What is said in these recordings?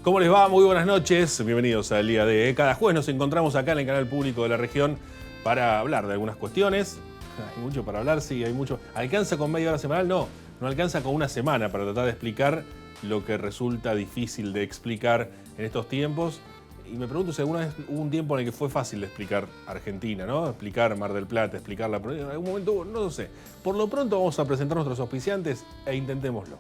¿Cómo les va? Muy buenas noches. Bienvenidos al Día D. Cada jueves nos encontramos acá en el canal público de la región para hablar de algunas cuestiones. Hay mucho para hablar, sí, hay mucho. ¿Alcanza con media hora semanal? No alcanza con una semana para tratar de explicar lo que resulta difícil de explicar en estos tiempos. Y me pregunto si alguna vez hubo un tiempo en el que fue fácil de explicar Argentina, ¿no? Explicar Mar del Plata, explicar la provincia. En algún momento hubo, no lo sé. Por lo pronto vamos a presentar nuestros auspiciantes e intentémoslo.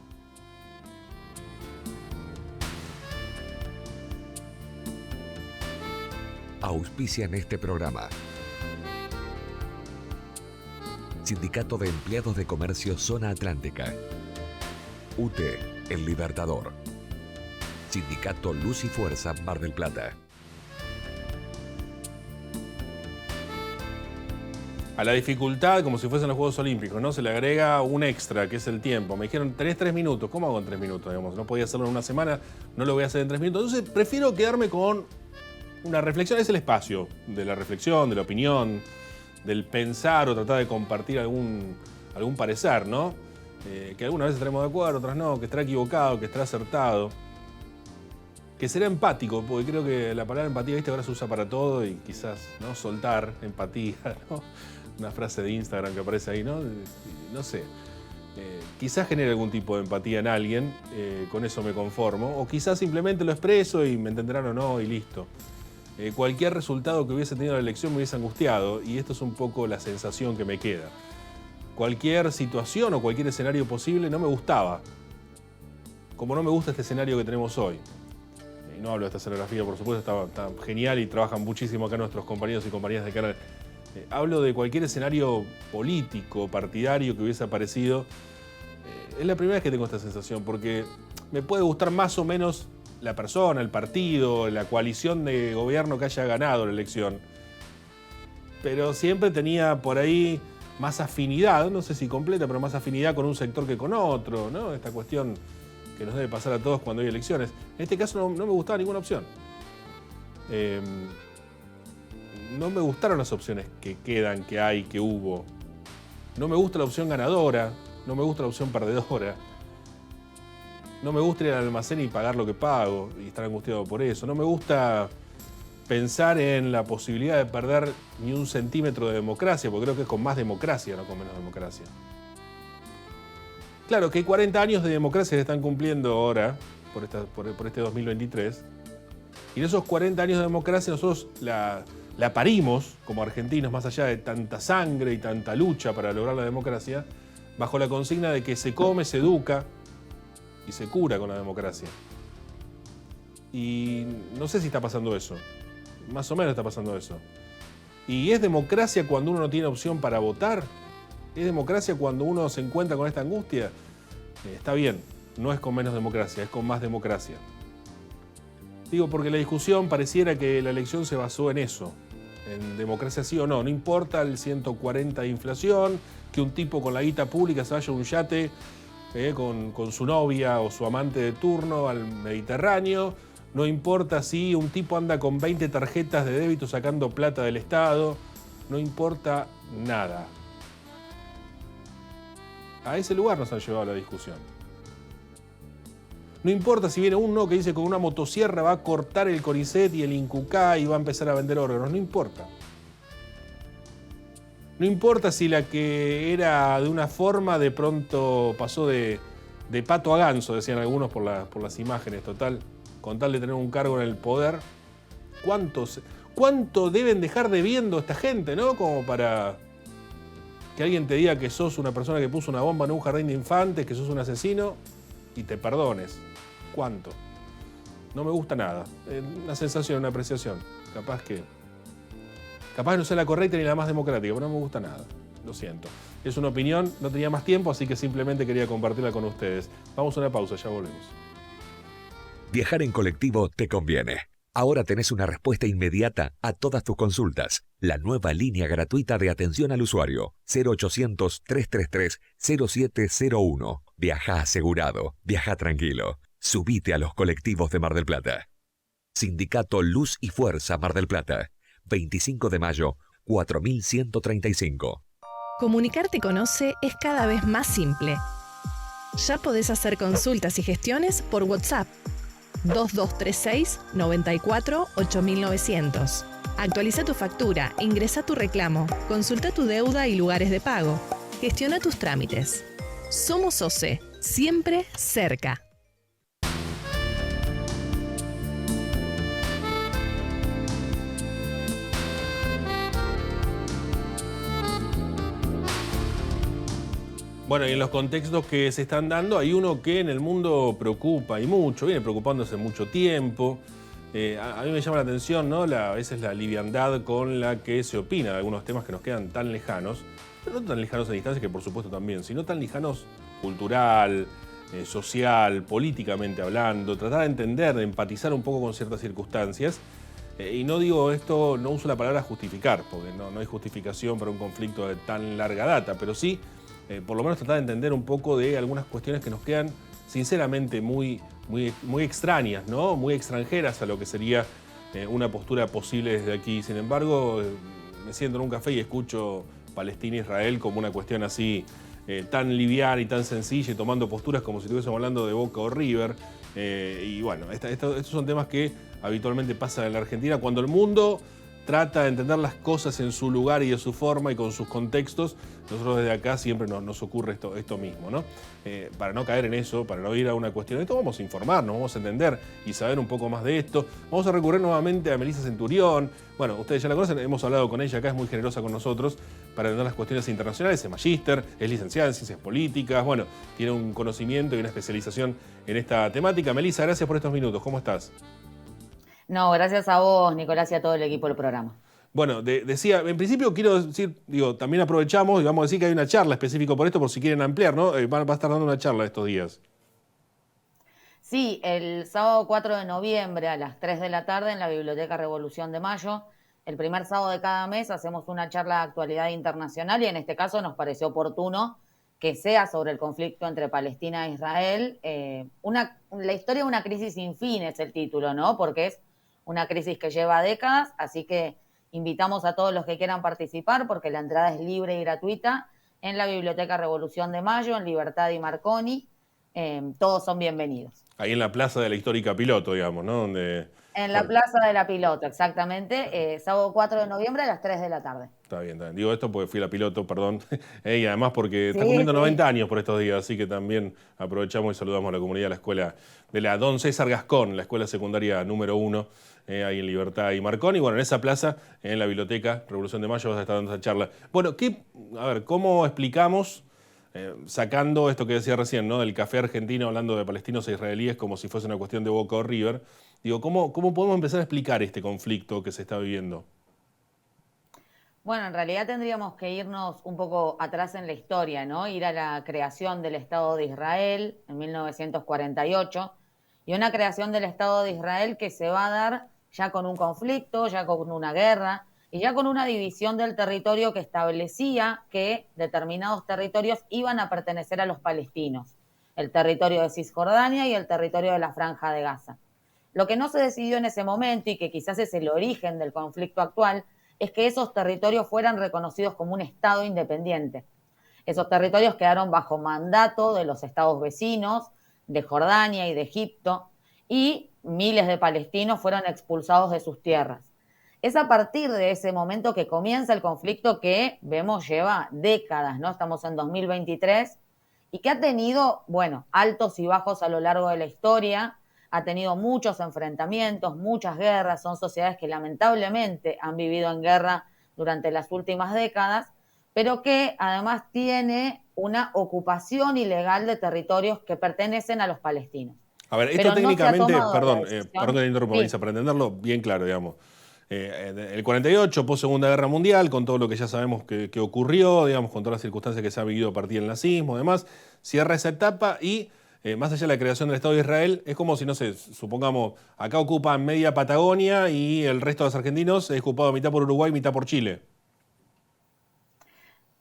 Auspician este programa. Sindicato de Empleados de Comercio Zona Atlántica. UTE, El Libertador. Sindicato Luz y Fuerza, Mar del Plata. A la dificultad, como si fuesen los Juegos Olímpicos, ¿no? Se le agrega un extra, que es el tiempo. Me dijeron, tenés 3 minutos. ¿Cómo hago en 3 minutos? Digamos, no podía hacerlo en una semana, no lo voy a hacer en 3 minutos. Entonces prefiero quedarme con una reflexión. Es el espacio de la reflexión, de la opinión, del pensar o tratar de compartir algún parecer, ¿no? Que algunas veces estaremos de acuerdo, otras no, que estará equivocado, que estará acertado. Que será empático, porque creo que la palabra empatía, ¿viste? Ahora se usa para todo y quizás, ¿no? Soltar, empatía, ¿no? Una frase de Instagram que aparece ahí, ¿no? No sé. Quizás genere algún tipo de empatía en alguien, con eso me conformo. O quizás simplemente lo expreso y me entenderán o no y listo. Cualquier resultado que hubiese tenido la elección me hubiese angustiado y esto es un poco la sensación que me queda. Cualquier situación o cualquier escenario posible no me gustaba. Como no me gusta este escenario que tenemos hoy. Y no hablo de esta escenografía, por supuesto, está genial y trabajan muchísimo acá nuestros compañeros y compañeras de canal. Hablo de cualquier escenario político, partidario que hubiese aparecido. Es la primera vez que tengo esta sensación, porque me puede gustar más o menos la persona, el partido, la coalición de gobierno que haya ganado la elección. Pero siempre tenía por ahí más afinidad, no sé si completa, pero más afinidad con un sector que con otro, ¿no? Esta cuestión que nos debe pasar a todos cuando hay elecciones. En este caso no me gustaba ninguna opción. No me gustaron las opciones que quedan, que hay, que hubo. No me gusta la opción ganadora, no me gusta la opción perdedora. No me gusta ir al almacén y pagar lo que pago y estar angustiado por eso. No me gusta pensar en la posibilidad de perder ni un centímetro de democracia, porque creo que es con más democracia, no con menos democracia. Claro que hay 40 años de democracia que están cumpliendo ahora, por este 2023. Y en esos 40 años de democracia nosotros la parimos como argentinos, más allá de tanta sangre y tanta lucha para lograr la democracia, bajo la consigna de que se come, se educa y se cura con la democracia. Y no sé si está pasando eso. Más o menos está pasando eso. ¿Y es democracia cuando uno no tiene opción para votar? ¿Es democracia cuando uno se encuentra con esta angustia? Está bien, no es con menos democracia, es con más democracia. Digo, porque la discusión pareciera que la elección se basó en eso. En democracia sí o no. No importa el 140 de inflación, que un tipo con la guita pública se vaya a un yate con su novia o su amante de turno al Mediterráneo. No importa si un tipo anda con 20 tarjetas de débito sacando plata del Estado. No importa nada. A ese lugar nos han llevado la discusión. No importa si viene uno que dice que con una motosierra va a cortar el CONICET y el INCUCA y va a empezar a vender órganos. No importa. No importa si la que era de una forma de pronto pasó de pato a ganso, decían algunos por las imágenes, total, con tal de tener un cargo en el poder. ¿Cuánto deben dejar debiendo esta gente, no? Como para que alguien te diga que sos una persona que puso una bomba en un jardín de infantes, que sos un asesino y te perdones. ¿Cuánto? No me gusta nada. Una sensación, una apreciación. Capaz no sea la correcta ni la más democrática, pero no me gusta nada. Lo siento. Es una opinión, no tenía más tiempo, así que simplemente quería compartirla con ustedes. Vamos a una pausa, ya volvemos. Viajar en colectivo te conviene. Ahora tenés una respuesta inmediata a todas tus consultas. La nueva línea gratuita de atención al usuario. 0800-333-0701. Viaja asegurado. Viaja tranquilo. Subite a los colectivos de Mar del Plata. Sindicato Luz y Fuerza Mar del Plata. 25 de mayo, 4135. Comunicarte con OCE es cada vez más simple. Ya podés hacer consultas y gestiones por WhatsApp. 2236 94 8900. Actualiza tu factura, ingresa tu reclamo, consulta tu deuda y lugares de pago. Gestiona tus trámites. Somos OCE, siempre cerca. Bueno, y en los contextos que se están dando, hay uno que en el mundo preocupa y mucho, viene preocupándose mucho tiempo. A mí me llama la atención, ¿no? A veces la liviandad con la que se opina de algunos temas que nos quedan tan lejanos, pero no tan lejanos en distancia, que por supuesto también, sino tan lejanos cultural, social, políticamente hablando, tratar de entender, de empatizar un poco con ciertas circunstancias. Y no digo esto, no uso la palabra justificar, porque no hay justificación para un conflicto de tan larga data, pero sí, por lo menos tratar de entender un poco de algunas cuestiones que nos quedan sinceramente muy extrañas, ¿no? Muy extranjeras a lo que sería una postura posible desde aquí. Sin embargo, me siento en un café y escucho Palestina-Israel como una cuestión así tan liviana y tan sencilla, y tomando posturas como si estuviésemos hablando de Boca o River. Y bueno, estos son temas que habitualmente pasan en la Argentina cuando el mundo trata de entender las cosas en su lugar y de su forma y con sus contextos. Nosotros desde acá siempre nos ocurre esto mismo, ¿no? Para no caer en eso, para no ir a una cuestión de esto, vamos a informarnos, vamos a entender y saber un poco más de esto. Vamos a recurrir nuevamente a Melissa Centurión. Bueno, ustedes ya la conocen, hemos hablado con ella acá, es muy generosa con nosotros para entender las cuestiones internacionales. Es magíster, es licenciada en Ciencias Políticas, bueno, tiene un conocimiento y una especialización en esta temática. Melissa, gracias por estos minutos, ¿cómo estás? No, gracias a vos, Nicolás, y a todo el equipo del programa. Bueno, decía, en principio quiero decir, también aprovechamos y vamos a decir que hay una charla específica por esto, por si quieren ampliar, ¿no? Va a estar dando una charla estos días. Sí, el sábado 4 de noviembre a las 3 de la tarde en la Biblioteca Revolución de Mayo. El primer sábado de cada mes hacemos una charla de actualidad internacional y en este caso nos pareció oportuno que sea sobre el conflicto entre Palestina e Israel. La historia de una crisis sin fin es el título, ¿no? Porque es una crisis que lleva décadas, así que invitamos a todos los que quieran participar porque la entrada es libre y gratuita en la Biblioteca Revolución de Mayo, en Libertad y Marconi. Todos son bienvenidos. Ahí en la plaza de la histórica Piloto, digamos, ¿no? En la Plaza de la Piloto, exactamente. Sábado 4 de noviembre a las 3 de la tarde. Está bien. Digo esto porque fui a la Piloto, perdón. Y además porque está Sí, cumpliendo sí. 90 años por estos días, así que también aprovechamos y saludamos a la comunidad de la escuela de la Don César Gascón, la escuela secundaria número 1, ahí en Libertad y Marconi. Y bueno, en esa plaza, en la Biblioteca Revolución de Mayo, vas a estar dando esa charla. Bueno, ¿cómo explicamos, sacando esto que decía recién, ¿no? Del café argentino hablando de palestinos e israelíes como si fuese una cuestión de Boca o River? Digo, ¿cómo podemos empezar a explicar este conflicto que se está viviendo? Bueno, en realidad tendríamos que irnos un poco atrás en la historia, ¿no? Ir a la creación del Estado de Israel en 1948 y una creación del Estado de Israel que se va a dar ya con un conflicto, ya con una guerra y ya con una división del territorio que establecía que determinados territorios iban a pertenecer a los palestinos, el territorio de Cisjordania y el territorio de la Franja de Gaza. Lo que no se decidió en ese momento y que quizás es el origen del conflicto actual es que esos territorios fueran reconocidos como un Estado independiente. Esos territorios quedaron bajo mandato de los estados vecinos, de Jordania y de Egipto, y miles de palestinos fueron expulsados de sus tierras. Es a partir de ese momento que comienza el conflicto que vemos lleva décadas, ¿no? Estamos en 2023, y que ha tenido, altos y bajos a lo largo de la historia. Ha tenido muchos enfrentamientos, muchas guerras, son sociedades que lamentablemente han vivido en guerra durante las últimas décadas, pero que además tiene una ocupación ilegal de territorios que pertenecen a los palestinos. A ver, esto Pero técnicamente, no perdón que te interrumpa, sí. Melissa, para entenderlo bien claro, digamos. El 48, post Segunda Guerra Mundial, con todo lo que ya sabemos que ocurrió, digamos, con todas las circunstancias que se ha vivido a partir del nazismo, además, cierra esa etapa y más allá de la creación del Estado de Israel, es como si, no sé, supongamos, acá ocupan media Patagonia y el resto de los argentinos es ocupado mitad por Uruguay, mitad por Chile.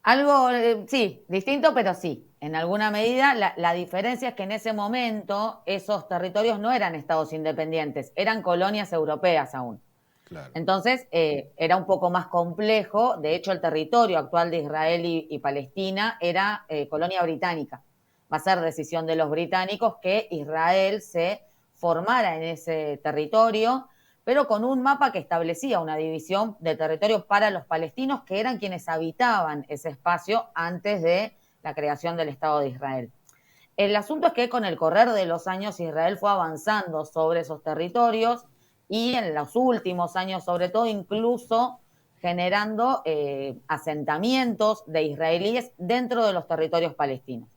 Algo, sí, distinto, pero sí. En alguna medida, la diferencia es que en ese momento esos territorios no eran estados independientes, eran colonias europeas aún. Claro. Entonces, era un poco más complejo. De hecho, el territorio actual de Israel y Palestina era colonia británica. Va a ser decisión de los británicos que Israel se formara en ese territorio, pero con un mapa que establecía una división de territorio para los palestinos, que eran quienes habitaban ese espacio antes de la creación del Estado de Israel. El asunto es que con el correr de los años Israel fue avanzando sobre esos territorios y en los últimos años, sobre todo, incluso generando asentamientos de israelíes dentro de los territorios palestinos.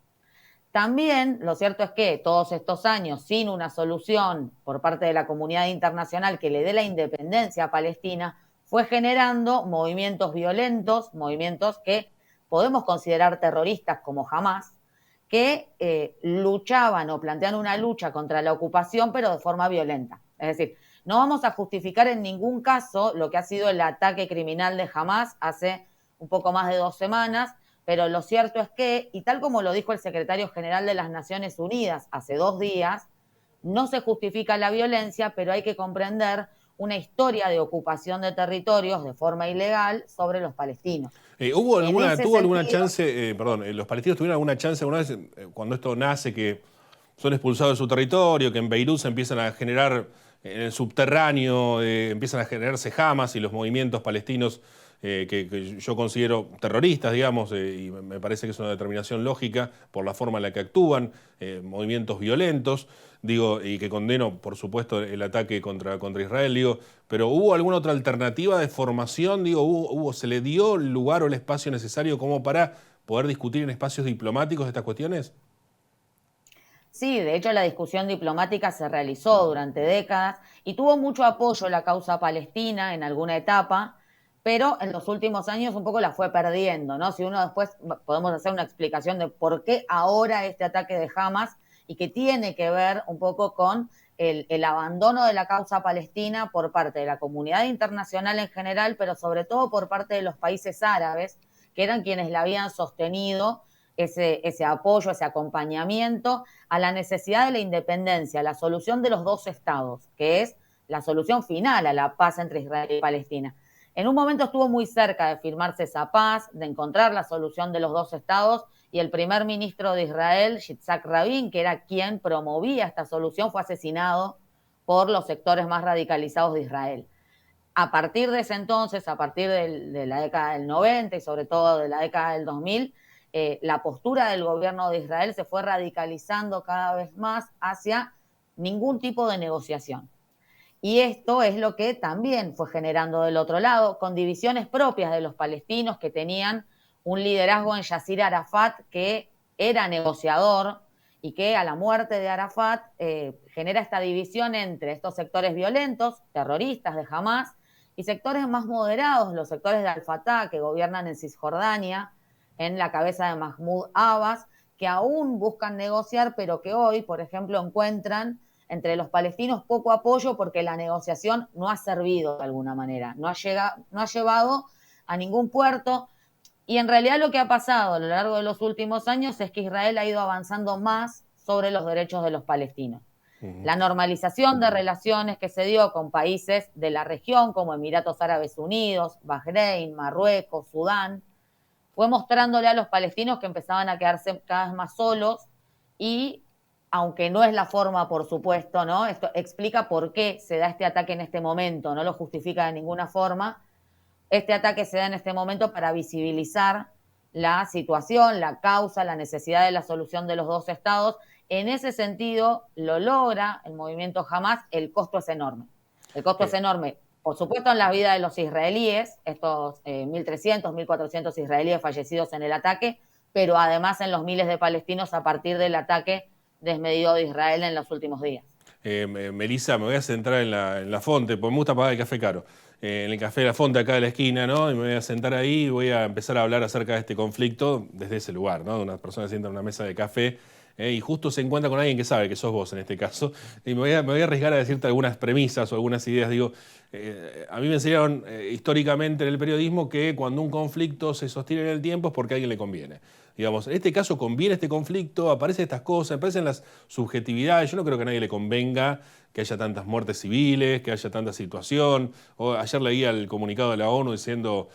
También lo cierto es que todos estos años, sin una solución por parte de la comunidad internacional que le dé la independencia a Palestina, fue generando movimientos violentos, movimientos que podemos considerar terroristas como Hamás, que luchaban o plantean una lucha contra la ocupación, pero de forma violenta. Es decir, no vamos a justificar en ningún caso lo que ha sido el ataque criminal de Hamás hace un poco más de 2 semanas, pero lo cierto es que, y tal como lo dijo el secretario general de las Naciones Unidas hace 2 días, no se justifica la violencia, pero hay que comprender una historia de ocupación de territorios de forma ilegal sobre los palestinos. ¿Tuvo alguna chance, los palestinos tuvieron alguna chance alguna vez cuando esto nace, que son expulsados de su territorio, que en Beirut se empiezan a generar, en el subterráneo, empiezan a generarse Hamas y los movimientos palestinos que yo considero terroristas, digamos, y me parece que es una determinación lógica por la forma en la que actúan, movimientos violentos, digo, y que condeno, por supuesto, el ataque contra Israel, digo, pero ¿hubo alguna otra alternativa de formación? Digo, ¿se le dio el lugar o el espacio necesario como para poder discutir en espacios diplomáticos estas cuestiones? Sí, de hecho la discusión diplomática se realizó durante décadas y tuvo mucho apoyo la causa palestina en alguna etapa, pero en los últimos años un poco la fue perdiendo, ¿no? Si uno después podemos hacer una explicación de por qué ahora este ataque de Hamas y que tiene que ver un poco con el abandono de la causa palestina por parte de la comunidad internacional en general, pero sobre todo por parte de los países árabes, que eran quienes la habían sostenido ese apoyo, ese acompañamiento a la necesidad de la independencia, la solución de los 2 estados, que es la solución final a la paz entre Israel y Palestina. En un momento estuvo muy cerca de firmarse esa paz, de encontrar la solución de los 2 estados, y el primer ministro de Israel, Yitzhak Rabin, que era quien promovía esta solución, fue asesinado por los sectores más radicalizados de Israel. A partir de ese entonces, a partir de la década del 90 y sobre todo de la década del 2000, la postura del gobierno de Israel se fue radicalizando cada vez más hacia ningún tipo de negociación. Y esto es lo que también fue generando del otro lado, con divisiones propias de los palestinos que tenían un liderazgo en Yasir Arafat que era negociador y que a la muerte de Arafat genera esta división entre estos sectores violentos, terroristas de Hamás, y sectores más moderados, los sectores de Al-Fatah que gobiernan en Cisjordania, en la cabeza de Mahmoud Abbas, que aún buscan negociar, pero que hoy, por ejemplo, encuentran entre los palestinos poco apoyo porque la negociación no ha servido de alguna manera, no ha llevado a ningún puerto. Y en realidad lo que ha pasado a lo largo de los últimos años es que Israel ha ido avanzando más sobre los derechos de los palestinos. La normalización de relaciones que se dio con países de la región como Emiratos Árabes Unidos, Bahrein, Marruecos, Sudán, fue mostrándole a los palestinos que empezaban a quedarse cada vez más solos y, aunque no es la forma, por supuesto, ¿no? Esto explica por qué se da este ataque en este momento, no lo justifica de ninguna forma. Este ataque se da en este momento para visibilizar la situación, la causa, la necesidad de la solución de los 2 estados. En ese sentido, lo logra el movimiento Hamás, el costo es enorme. El costo es enorme, por supuesto, en la vida de los israelíes, estos 1.300, 1.400 israelíes fallecidos en el ataque, pero además en los miles de palestinos a partir del ataque desmedido de Israel en los últimos días. Melissa, me voy a centrar en la Fonte, porque me gusta pagar el café caro. En el Café de la Fonte, acá de la esquina, ¿no? Y me voy a sentar ahí y voy a empezar a hablar acerca de este conflicto desde ese lugar, ¿no? Unas personas se sientan en una mesa de café y justo se encuentra con alguien que sabe que sos vos en este caso. Y me voy a arriesgar a decirte algunas premisas o algunas ideas. Digo, A mí me enseñaron históricamente en el periodismo que cuando un conflicto se sostiene en el tiempo es porque a alguien le conviene. Digamos, en este caso conviene este conflicto, aparecen estas cosas, aparecen las subjetividades. Yo no creo que a nadie le convenga que haya tantas muertes civiles, que haya tanta situación. Ayer leía el comunicado de la ONU diciendo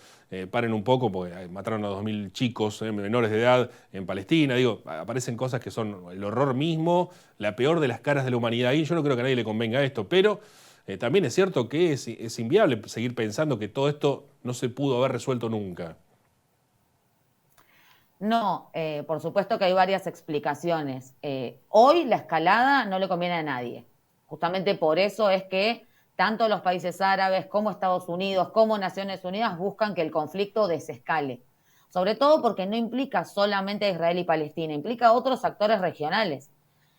paren un poco porque mataron a 2.000 chicos menores de edad en Palestina. Digo, aparecen cosas que son el horror mismo, la peor de las caras de la humanidad. Y yo no creo que a nadie le convenga esto, pero también es cierto que es inviable seguir pensando que todo esto no se pudo haber resuelto nunca. No, por supuesto que hay varias explicaciones. Hoy la escalada no le conviene a nadie. Justamente por eso es que tanto los países árabes como Estados Unidos, como Naciones Unidas buscan que el conflicto desescale. Sobre todo porque no implica solamente a Israel y Palestina, implica a otros actores regionales.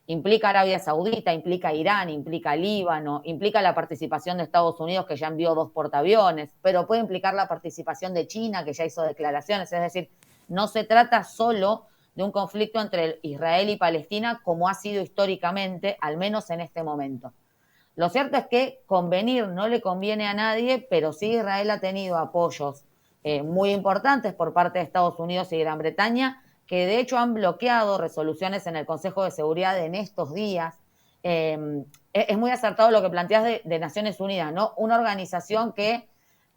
Implica Arabia Saudita, implica Irán, implica Líbano, implica la participación de Estados Unidos, que ya envió 2 portaaviones, pero puede implicar la participación de China, que ya hizo declaraciones. Es decir, no se trata solo de un conflicto entre Israel y Palestina, como ha sido históricamente, al menos en este momento. Lo cierto es que convenir no le conviene a nadie, pero sí Israel ha tenido apoyos muy importantes por parte de Estados Unidos y Gran Bretaña, que de hecho han bloqueado resoluciones en el Consejo de Seguridad en estos días. Es muy acertado lo que planteas de Naciones Unidas, ¿no? Una organización que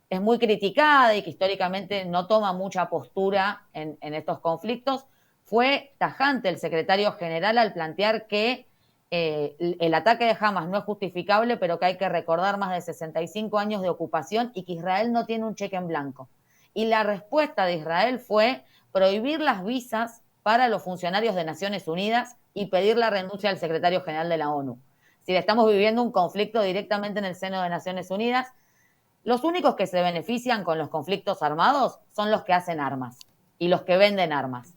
es muy criticada y que históricamente no toma mucha postura en estos conflictos. Fue tajante el secretario general al plantear que el ataque de Hamas no es justificable, pero que hay que recordar más de 65 años de ocupación y que Israel no tiene un cheque en blanco. Y la respuesta de Israel fue prohibir las visas para los funcionarios de Naciones Unidas y pedir la renuncia del secretario general de la ONU. Si estamos viviendo un conflicto directamente en el seno de Naciones Unidas, los únicos que se benefician con los conflictos armados son los que hacen armas y los que venden armas,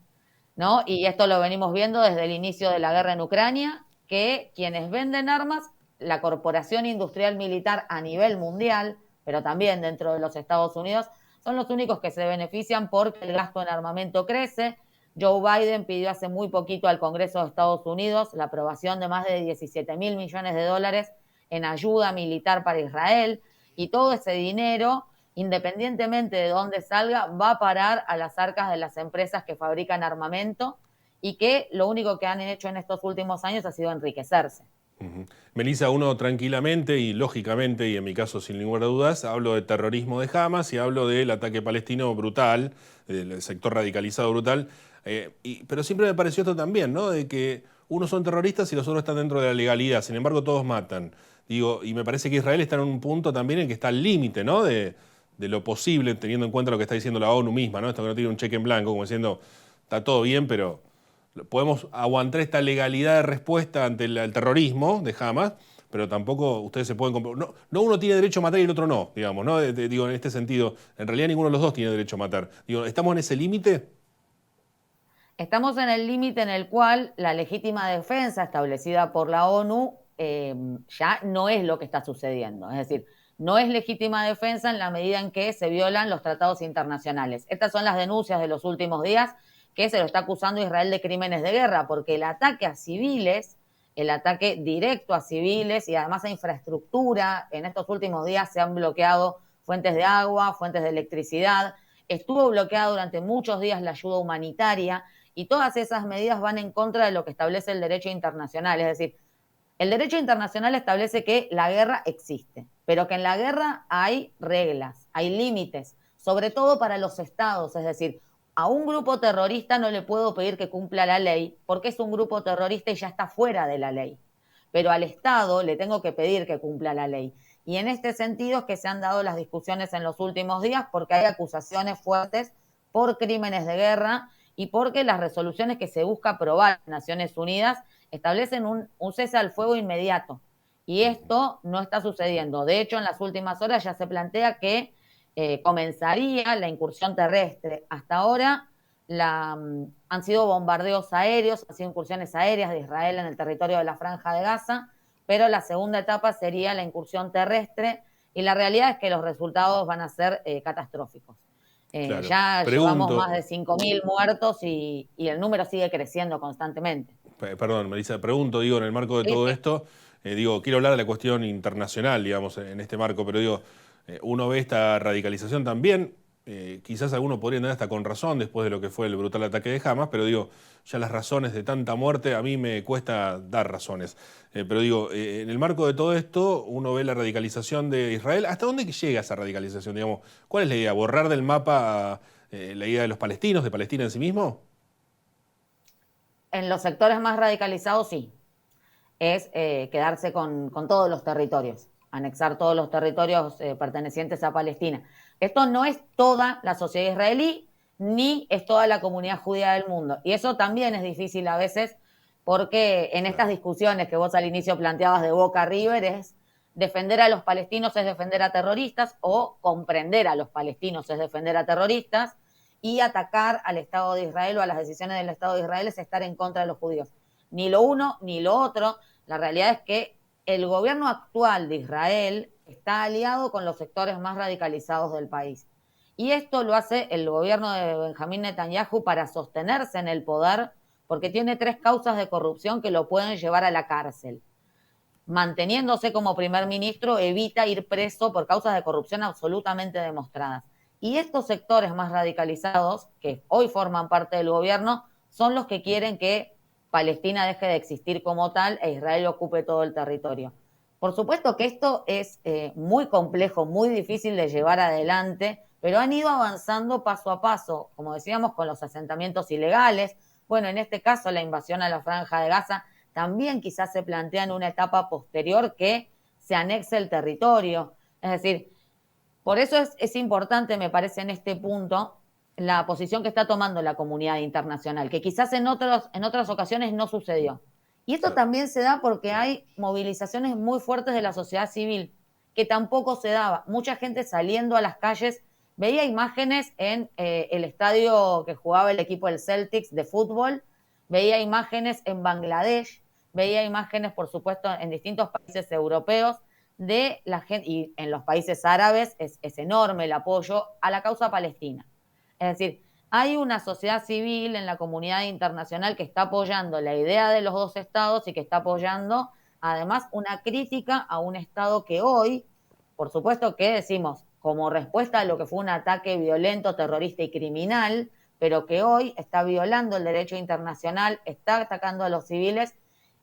¿no? Y esto lo venimos viendo desde el inicio de la guerra en Ucrania, que quienes venden armas, la corporación industrial militar a nivel mundial, pero también dentro de los Estados Unidos, son los únicos que se benefician porque el gasto en armamento crece. Joe Biden pidió hace muy poquito al Congreso de Estados Unidos la aprobación de más de 17.000 millones de dólares en ayuda militar para Israel, y todo ese dinero, independientemente de dónde salga, va a parar a las arcas de las empresas que fabrican armamento y que lo único que han hecho en estos últimos años ha sido enriquecerse. Melissa, uno tranquilamente y lógicamente, y en mi caso sin ninguna duda, hablo de terrorismo de Hamas y hablo del ataque palestino brutal, del sector radicalizado brutal, pero siempre me pareció esto también, ¿no? De que unos son terroristas y los otros están dentro de la legalidad, sin embargo todos matan. Digo, y me parece que Israel está en un punto también en que está al límite, ¿no? De lo posible, teniendo en cuenta lo que está diciendo la ONU misma, ¿no? Esto que no tiene un cheque en blanco, como diciendo, está todo bien, pero podemos aguantar esta legalidad de respuesta ante el terrorismo de Hamas, pero tampoco ustedes se pueden... No uno tiene derecho a matar y el otro no, digamos, ¿no? Digo, en este sentido, en realidad ninguno de los dos tiene derecho a matar. Digo, ¿estamos en ese límite? Estamos en el límite en el cual la legítima defensa establecida por la ONU ya no es lo que está sucediendo. Es decir, no es legítima defensa en la medida en que se violan los tratados internacionales. Estas son las denuncias de los últimos días, que se lo está acusando a Israel de crímenes de guerra, porque el ataque a civiles, el ataque directo a civiles y además a infraestructura, en estos últimos días se han bloqueado fuentes de agua, fuentes de electricidad, estuvo bloqueada durante muchos días la ayuda humanitaria, y todas esas medidas van en contra de lo que establece el derecho internacional. Es decir, el derecho internacional establece que la guerra existe, pero que en la guerra hay reglas, hay límites, sobre todo para los estados. Es decir, a un grupo terrorista no le puedo pedir que cumpla la ley porque es un grupo terrorista y ya está fuera de la ley. Pero al Estado le tengo que pedir que cumpla la ley. Y en este sentido es que se han dado las discusiones en los últimos días, porque hay acusaciones fuertes por crímenes de guerra y porque las resoluciones que se busca aprobar en Naciones Unidas establecen un cese al fuego inmediato. Y esto no está sucediendo. De hecho, en las últimas horas ya se plantea que comenzaría la incursión terrestre. Hasta ahora han sido bombardeos aéreos, han sido incursiones aéreas de Israel en el territorio de la Franja de Gaza, pero la segunda etapa sería la incursión terrestre, y la realidad es que los resultados van a ser catastróficos. Claro. Ya llevamos más de 5.000 muertos y el número sigue creciendo constantemente. Perdón, Melissa, pregunto, digo, en el marco de todo esto, quiero hablar de la cuestión internacional, digamos, en este marco, pero digo, Uno ve esta radicalización también, quizás algunos podrían dar hasta con razón después de lo que fue el brutal ataque de Hamas, pero digo, ya las razones de tanta muerte a mí me cuesta dar razones. Pero digo, en el marco de todo esto, uno ve la radicalización de Israel. ¿Hasta dónde llega esa radicalización? Digamos, ¿cuál es la idea? ¿Borrar del mapa la idea de los palestinos, de Palestina en sí mismo? En los sectores más radicalizados sí, es quedarse con todos los territorios, anexar todos los territorios pertenecientes a Palestina. Esto no es toda la sociedad israelí, ni es toda la comunidad judía del mundo. Y eso también es difícil a veces, porque en estas discusiones que vos al inicio planteabas de Boca River es defender a los palestinos es defender a terroristas, o comprender a los palestinos es defender a terroristas, y atacar al Estado de Israel o a las decisiones del Estado de Israel es estar en contra de los judíos. Ni lo uno ni lo otro. La realidad es que el gobierno actual de Israel está aliado con los sectores más radicalizados del país. Y esto lo hace el gobierno de Benjamín Netanyahu para sostenerse en el poder, porque tiene 3 causas de corrupción que lo pueden llevar a la cárcel. Manteniéndose como primer ministro, evita ir preso por causas de corrupción absolutamente demostradas. Y estos sectores más radicalizados, que hoy forman parte del gobierno, son los que quieren que Palestina deje de existir como tal e Israel ocupe todo el territorio. Por supuesto que esto es muy complejo, muy difícil de llevar adelante, pero han ido avanzando paso a paso, como decíamos, con los asentamientos ilegales. Bueno, en este caso la invasión a la Franja de Gaza también quizás se plantea en una etapa posterior que se anexe el territorio. Es decir, por eso es importante, me parece, en este punto, la posición que está tomando la comunidad internacional, que quizás en otras ocasiones no sucedió. Y esto también se da porque hay movilizaciones muy fuertes de la sociedad civil, que tampoco se daba. Mucha gente saliendo a las calles, veía imágenes en el estadio que jugaba el equipo del Celtics de fútbol, veía imágenes en Bangladesh, veía imágenes, por supuesto, en distintos países europeos, de la gente, y en los países árabes es enorme el apoyo a la causa palestina. Es decir, hay una sociedad civil en la comunidad internacional que está apoyando la idea de los 2 estados y que está apoyando además una crítica a un estado que hoy, por supuesto que decimos, como respuesta a lo que fue un ataque violento, terrorista y criminal, pero que hoy está violando el derecho internacional, está atacando a los civiles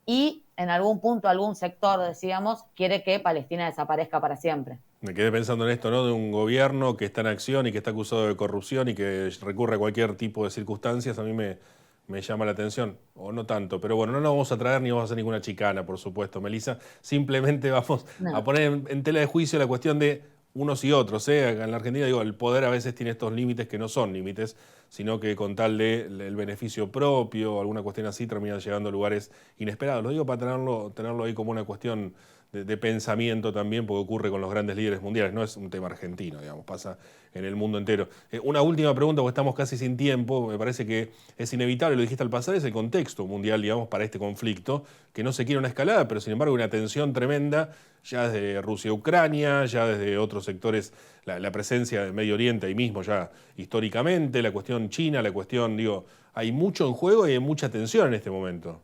y en algún punto, algún sector, decíamos, quiere que Palestina desaparezca para siempre. Me quedé pensando en esto, ¿no? De un gobierno que está en acción y que está acusado de corrupción y que recurre a cualquier tipo de circunstancias, a mí me llama la atención, o no tanto. Pero bueno, no nos vamos a traer ni vamos a hacer ninguna chicana, por supuesto, Melissa. Simplemente vamos a poner en tela de juicio la cuestión de unos y otros. Acá en la Argentina, digo, el poder a veces tiene estos límites que no son límites, sino que con tal de el beneficio propio o alguna cuestión así terminan llegando a lugares inesperados. Lo digo para tenerlo ahí como una cuestión de pensamiento también, porque ocurre con los grandes líderes mundiales, no es un tema argentino, digamos, pasa en el mundo entero. Una última pregunta, porque estamos casi sin tiempo, me parece que es inevitable, lo dijiste al pasar, es el contexto mundial, digamos, para este conflicto, que no se quiere una escalada, pero sin embargo una tensión tremenda, ya desde Rusia-Ucrania, ya desde otros sectores, la presencia del Medio Oriente ahí mismo ya históricamente, la cuestión China, la cuestión, digo, hay mucho en juego y hay mucha tensión en este momento.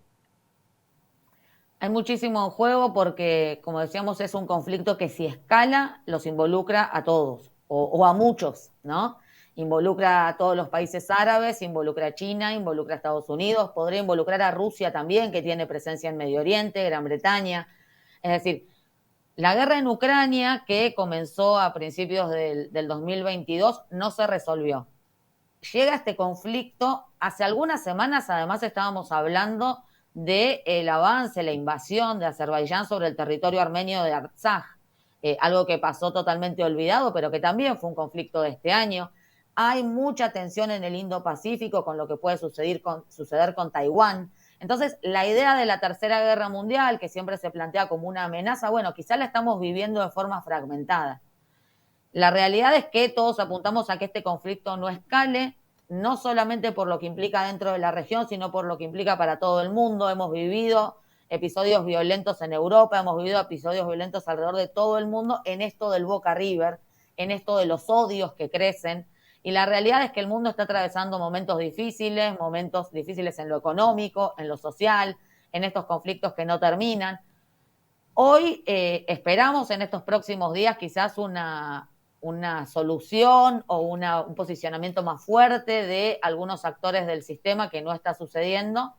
Hay muchísimo en juego porque, como decíamos, es un conflicto que si escala los involucra a todos o a muchos, ¿no? Involucra a todos los países árabes, involucra a China, involucra a Estados Unidos, podría involucrar a Rusia también, que tiene presencia en Medio Oriente, Gran Bretaña. Es decir, la guerra en Ucrania, que comenzó a principios del 2022, no se resolvió. Llega este conflicto, hace algunas semanas además estábamos hablando del avance, la invasión de Azerbaiyán sobre el territorio armenio de Artsaj, algo que pasó totalmente olvidado, pero que también fue un conflicto de este año. Hay mucha tensión en el Indo-Pacífico con lo que puede suceder con Taiwán. Entonces, la idea de la Tercera Guerra Mundial, que siempre se plantea como una amenaza, bueno, quizá la estamos viviendo de forma fragmentada. La realidad es que todos apuntamos a que este conflicto no escale, no solamente por lo que implica dentro de la región, sino por lo que implica para todo el mundo. Hemos vivido episodios violentos en Europa, hemos vivido episodios violentos alrededor de todo el mundo en esto del Boca River, en esto de los odios que crecen. Y la realidad es que el mundo está atravesando momentos difíciles en lo económico, en lo social, en estos conflictos que no terminan. Hoy esperamos en estos próximos días quizás una solución o un posicionamiento más fuerte de algunos actores del sistema, que no está sucediendo.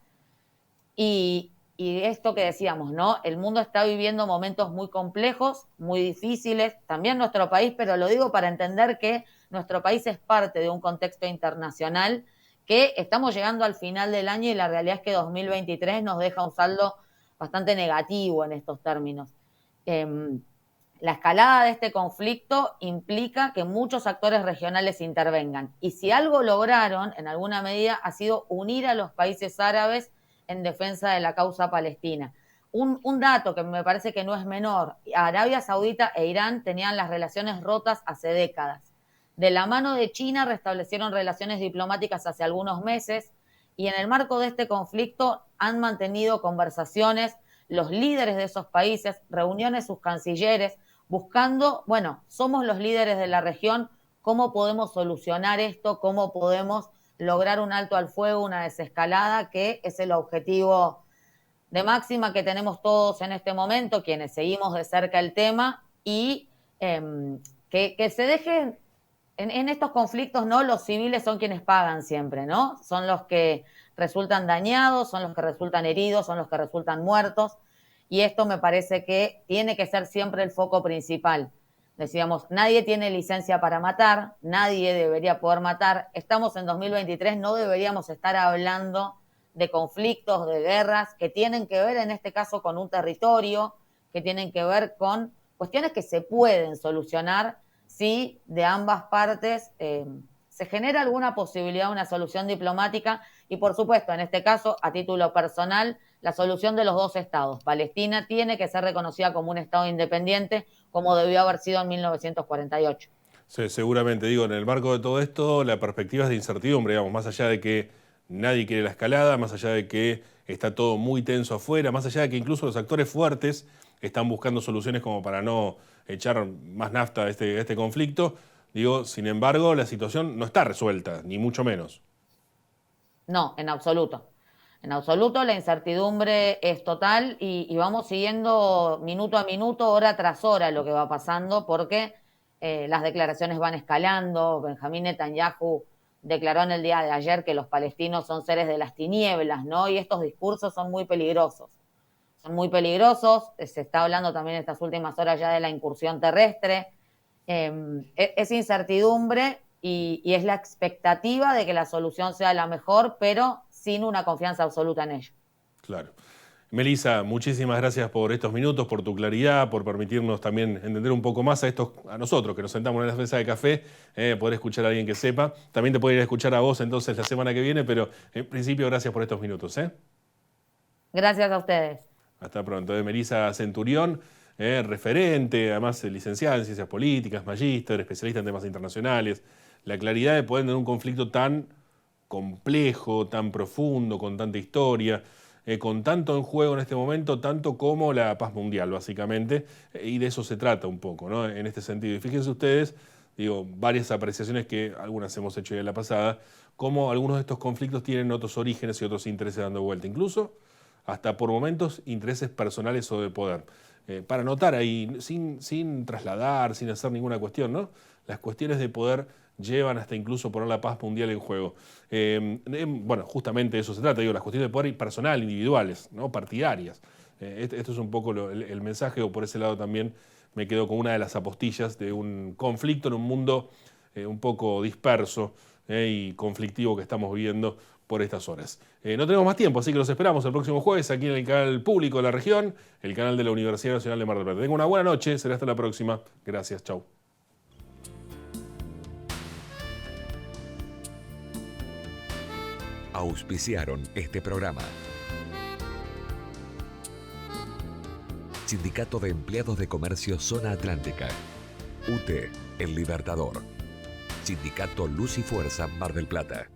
Y esto que decíamos, ¿no? El mundo está viviendo momentos muy complejos, muy difíciles, también nuestro país, pero lo digo para entender que nuestro país es parte de un contexto internacional, que estamos llegando al final del año y la realidad es que 2023 nos deja un saldo bastante negativo en estos términos. La escalada de este conflicto implica que muchos actores regionales intervengan. Y si algo lograron, en alguna medida, ha sido unir a los países árabes en defensa de la causa palestina. Un dato que me parece que no es menor: Arabia Saudita e Irán tenían las relaciones rotas hace décadas. De la mano de China restablecieron relaciones diplomáticas hace algunos meses, y en el marco de este conflicto han mantenido conversaciones los líderes de esos países, reuniones sus cancilleres, buscando, bueno, somos los líderes de la región, ¿cómo podemos solucionar esto? ¿Cómo podemos lograr un alto al fuego, una desescalada, que es el objetivo de máxima que tenemos todos en este momento, quienes seguimos de cerca el tema, y que se dejen en estos conflictos, ¿no? Los civiles son quienes pagan siempre, ¿no? Son los que resultan dañados, son los que resultan heridos, son los que resultan muertos, y esto me parece que tiene que ser siempre el foco principal. Decíamos, nadie tiene licencia para matar, nadie debería poder matar. Estamos en 2023, no deberíamos estar hablando de conflictos, de guerras, que tienen que ver en este caso con un territorio, que tienen que ver con cuestiones que se pueden solucionar si de ambas partes se genera alguna posibilidad de una solución diplomática. Y por supuesto, en este caso, a título personal, la solución de los dos estados. Palestina tiene que ser reconocida como un estado independiente, como debió haber sido en 1948. Sí, seguramente, digo, en el marco de todo esto, la perspectiva es de incertidumbre, digamos, más allá de que nadie quiere la escalada, más allá de que está todo muy tenso afuera, más allá de que incluso los actores fuertes están buscando soluciones como para no echar más nafta a este conflicto. Digo, sin embargo, la situación no está resuelta, ni mucho menos. No, en absoluto. En absoluto, la incertidumbre es total y vamos siguiendo minuto a minuto, hora tras hora lo que va pasando, porque las declaraciones van escalando. Benjamín Netanyahu declaró en el día de ayer que los palestinos son seres de las tinieblas, ¿no? Y estos discursos son muy peligrosos. Son muy peligrosos. Se está hablando también en estas últimas horas ya de la incursión terrestre. Es incertidumbre y es la expectativa de que la solución sea la mejor, pero sin una confianza absoluta en ello. Claro. Melissa, muchísimas gracias por estos minutos, por tu claridad, por permitirnos también entender un poco más a nosotros que nos sentamos en la mesa de café, poder escuchar a alguien que sepa. También te puede ir a escuchar a vos entonces la semana que viene, pero en principio gracias por estos minutos. Gracias a ustedes. Hasta pronto. Melissa Centurión, referente, además licenciada en Ciencias Políticas, magíster, especialista en temas internacionales. La claridad de poder tener un conflicto tan complejo, tan profundo, con tanta historia, con tanto en juego en este momento, tanto como la paz mundial, básicamente, y de eso se trata un poco, ¿no? En este sentido. Y fíjense ustedes, digo, varias apreciaciones que algunas hemos hecho ya en la pasada, cómo algunos de estos conflictos tienen otros orígenes y otros intereses dando vuelta, incluso hasta por momentos intereses personales o de poder. Para notar ahí, sin trasladar, sin hacer ninguna cuestión, ¿no? Las cuestiones de poder llevan hasta incluso poner la paz mundial en juego. Bueno, justamente de eso se trata, digo, las cuestiones de poder personal, individuales, ¿no? Partidarias. Esto es un poco el mensaje, o por ese lado también me quedo con una de las apostillas de un conflicto en un mundo un poco disperso y conflictivo que estamos viviendo por estas horas. No tenemos más tiempo, así que los esperamos el próximo jueves aquí en el canal público de la región, el canal de la Universidad Nacional de Mar del Plata. Tengan una buena noche, será hasta la próxima. Gracias, chau. Auspiciaron este programa. Sindicato de Empleados de Comercio Zona Atlántica. UTE, El Libertador. Sindicato Luz y Fuerza Mar del Plata.